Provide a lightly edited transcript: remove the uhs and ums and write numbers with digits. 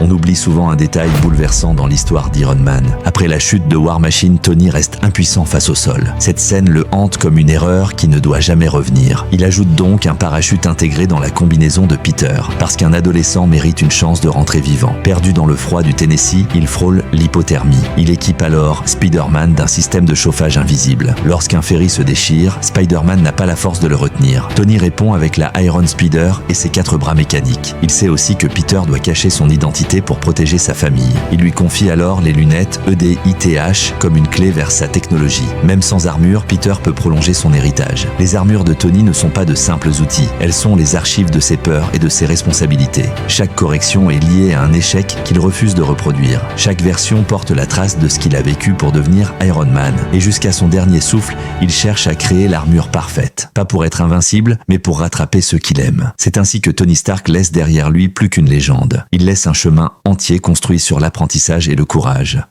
On oublie souvent un détail bouleversant dans l'histoire d'Iron Man. Après la chute de War Machine, Tony reste impuissant face au sol. Cette scène le hante comme une erreur qui ne doit jamais revenir. Il ajoute donc un parachute intégré dans la combinaison de Peter, parce qu'un adolescent mérite une chance de rentrer vivant. Perdu dans le froid du Tennessee, il frôle l'hypothermie. Il équipe alors Spider-Man d'un système de chauffage invisible. Lorsqu'un ferry se déchire, Spider-Man n'a pas la force de le retenir. Tony répond avec la Iron Speeder et ses 4 bras mécaniques. Il sait aussi que Peter doit cacher son identité pour protéger sa famille. Il lui confie alors les lunettes EDITH comme une clé vers sa technologie. Même sans armure, Peter peut prolonger son héritage. Les armures de Tony ne sont pas de simples outils. Elles sont les archives de ses peurs et de ses responsabilités. Chaque correction est liée à un échec qu'il refuse de reproduire. Chaque version porte la trace de ce qu'il a vécu pour devenir Iron Man. Et jusqu'à son dernier souffle, il cherche à créer l'armure parfaite. Pas pour être invincible, mais pour rattraper ceux qu'il aime. C'est ainsi que Tony Stark laisse derrière lui plus qu'une légende. Il laisse un chemin entier construit sur l'apprentissage et le courage.